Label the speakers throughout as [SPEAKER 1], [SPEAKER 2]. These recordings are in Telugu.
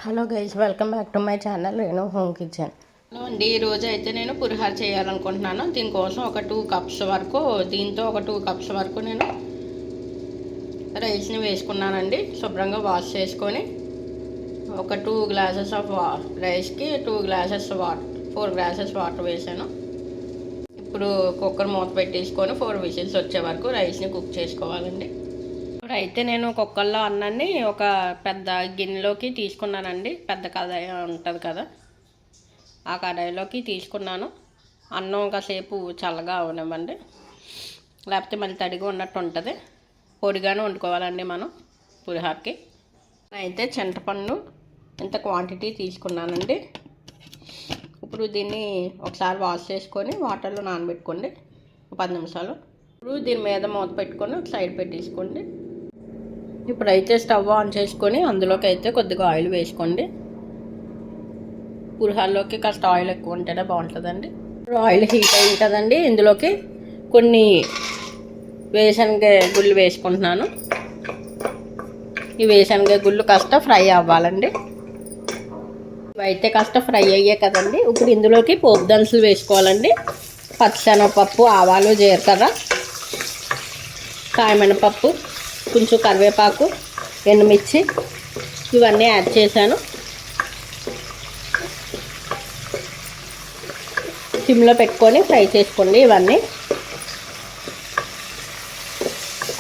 [SPEAKER 1] Hello guys, welcome back to my channel Renu home kitchen. అండి ఈరోజు అయితే నేను పులిహోర చేయాలనుకుంటున్నాను. దీనికోసం ఒక 2 కప్స్ వరకు, దీంతో ఒక 2 కప్స్ వరకు నేను రైస్ని వేసుకున్నానండి. శుభ్రంగా వాష్ చేసుకొని ఒక 2 గ్లాసెస్ ఆఫ్ రైస్కి 2 గ్లాసెస్ వాటర్, 4 గ్లాసెస్ వాటర్ వేసాను. ఇప్పుడు కుక్కర్ మూత పెట్టేసుకొని 4 విజిల్స్ వచ్చే వరకు రైస్ని కుక్ చేసుకోవాలండి. అయితే నేను కుక్కర్లో అన్నాన్ని ఒక పెద్ద గిన్నెలోకి తీసుకున్నానండి. పెద్ద కడాయి ఉంటుంది కదా, ఆ కడాయిలోకి తీసుకున్నాను. అన్నం కాసేపు చల్లగా అవనివ్వండి, లేకపోతే మళ్ళీ తడిగా ఉన్నట్టు ఉంటుంది. పొడిగానే వండుకోవాలండి మనం పులిహోరకి. అయితే చింతపండు ఇంత క్వాంటిటీ తీసుకున్నానండి. ఇప్పుడు దీన్ని ఒకసారి వాష్ చేసుకొని వాటర్లో నానబెట్టుకోండి 10 నిమిషాలు. ఇప్పుడు దీని మీద మూత పెట్టుకొని ఒక సైడ్ పెట్టేసుకోండి. ఇప్పుడైతే స్టవ్ ఆన్ చేసుకొని అందులోకి అయితే కొద్దిగా ఆయిల్ వేసుకోండి. పులిహోరలోకి కాస్త ఆయిల్ ఎక్కువ ఉంటేనే బాగుంటుందండి. ఇప్పుడు ఆయిల్ హీట్ అయి ఉంటుందండి. ఇందులోకి కొన్ని వేరుశనగ గుళ్ళు వేసుకుంటున్నాను. ఈ వేరుశనగ గుళ్ళు కాస్త ఫ్రై అవ్వాలండి. ఇవైతే కాస్త ఫ్రై అయ్యే కదండి. ఇప్పుడు ఇందులోకి పోపు దినుసులు వేసుకోవాలండి. పచ్చిశనగపప్పు, ఆవాలు, జీలకర్ర, కాయమినపప్పు, కొంచెం కరివేపాకు, ఎండుమిర్చి ఇవన్నీ యాడ్ చేశాను. సిమ్లో పెట్టుకొని ఫ్రై చేసుకోండి ఇవన్నీ.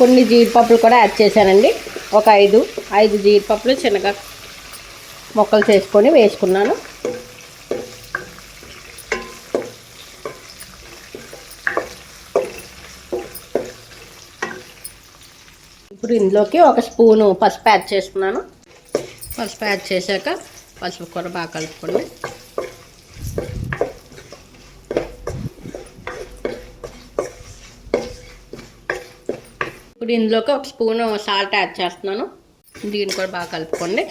[SPEAKER 1] కొన్ని జీడిపప్పులు కూడా యాడ్ చేశానండి. ఒక 5 జీడిపప్పులు చిన్నగా ముక్కలు చేసుకొని వేసుకున్నాను. ఇప్పుడు ఇందులోకి ఒక స్పూను పసుపు యాడ్ చేస్తున్నాను. పసుపు యాడ్ చేశాక పసుపు కూర బాగా కలుపుకోండి. ఇప్పుడు ఇందులోకి ఒక స్పూను సాల్ట్ యాడ్ చేస్తున్నాను. దీన్ని కూడా బాగా కలుపుకోండి.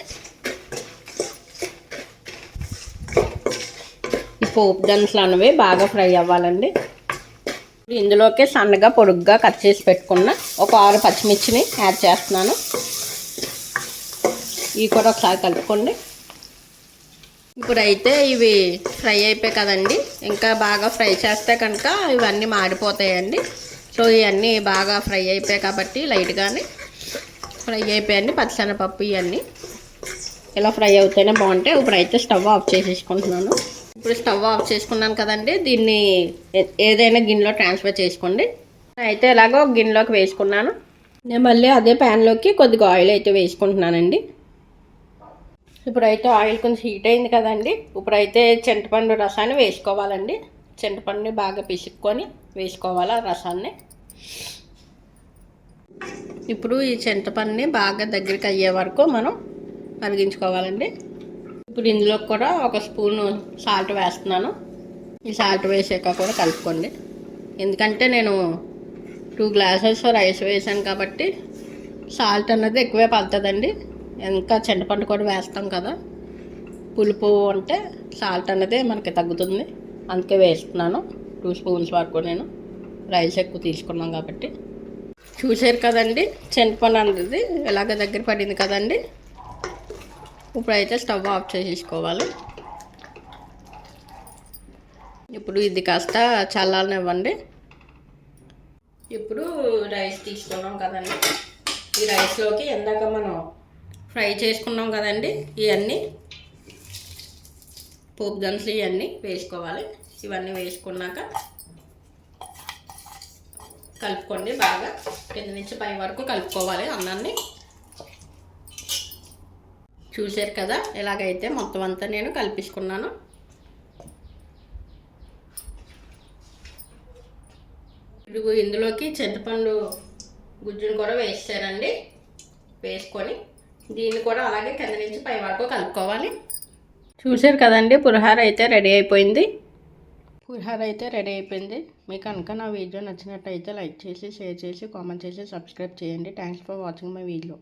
[SPEAKER 1] ఈ పోపు దినుసులు అనేవి బాగా ఫ్రై అవ్వాలండి. ఇందులోకి సన్నగా పొడుగ్గా కట్ చేసి పెట్టుకున్న ఒక 6 పచ్చిమిర్చిని యాడ్ చేస్తున్నాను. ఇవి కూడా ఒకసారి కలుపుకోండి. ఇప్పుడైతే ఇవి ఫ్రై అయిపోయాయి కదండి. ఇంకా బాగా ఫ్రై చేస్తే కనుక ఇవన్నీ మాడిపోతాయండి. సో ఇవన్నీ బాగా ఫ్రై అయిపోయాయి కాబట్టి లైట్గానే ఫ్రై అయిపోయాయండి. పచ్చిశనగపప్పు ఇవన్నీ ఇలా ఫ్రై అవుతేనే బాగుంటాయి. ఇప్పుడైతే స్టవ్ ఆఫ్ చేసేసుకుంటున్నాను. ఇప్పుడు స్టవ్ ఆఫ్ చేసుకున్నాను కదండి. దీన్ని ఏదైనా గిన్నెలో ట్రాన్స్ఫర్ చేసుకోండి. అయితే ఎలాగో గిన్నెలోకి వేసుకున్నాను. నేను మళ్ళీ అదే ప్యాన్లోకి కొద్దిగా ఆయిల్ అయితే వేసుకుంటున్నానండి. ఇప్పుడైతే ఆయిల్ కొంచెం హీట్ అయింది కదండి. ఇప్పుడైతే చింతపండు రసాన్ని వేసుకోవాలండి. చింతపండుని బాగా పిసుక్కొని వేసుకోవాలి ఆ రసాన్ని. ఇప్పుడు ఈ చింతపండుని బాగా దగ్గరికి అయ్యే వరకు మనం మరిగించుకోవాలండి. ఇప్పుడు ఇందులో కూడా ఒక స్పూను సాల్ట్ వేస్తున్నాను. ఈ సాల్ట్ వేసాక కూడా కలుపుకోండి. ఎందుకంటే నేను 2 గ్లాసెస్ రైస్ వేసాను కాబట్టి సాల్ట్ అన్నది ఎక్కువే పడుతుందండి. ఇంకా చింతపండు కూడా వేస్తాం కదా, పులుపు అంటే సాల్ట్ అన్నది మనకి తగ్గుతుంది. అందుకే వేస్తున్నాను 2 స్పూన్స్ వరకు. నేను రైస్ ఎక్కువ తీసుకున్నాం కాబట్టి. చూసారు కదండి, చింతపండు అన్నది ఇలాగ దగ్గర పడింది కదండి. ఇప్పుడైతే స్టవ్ ఆఫ్ చేసేసుకోవాలి. ఇప్పుడు ఇది కాస్త చల్లారనివ్వండి. ఇప్పుడు రైస్ తీసుకున్నాం కదండి. ఈ రైస్లోకి ఇందాక మనం ఫ్రై చేసుకున్నాం కదండి, ఇవన్నీ పోపు దినుసులు ఇవన్నీ వేసుకోవాలి. ఇవన్నీ వేసుకున్నాక కలుపుకోండి. బాగా కింద నుంచి పై వరకు కలుపుకోవాలి అన్నాన్ని. చూసారు కదా, ఇలాగైతే మొత్తం అంతా నేను కలిపించుకున్నాను. ఇప్పుడు ఇందులోకి చింతపండు గుజ్జును కూడా వేసారండి. వేసుకొని దీన్ని కూడా అలాగే కింద నుంచి పై వరకు కలుపుకోవాలి. చూసారు కదండి, పులిహోర అయితే రెడీ అయిపోయింది. మీకు కనుక నా వీడియో నచ్చినట్టయితే లైక్ చేసి, షేర్ చేసి, కామెంట్ చేసి, సబ్స్క్రైబ్ చేయండి. Thanks for watching my video.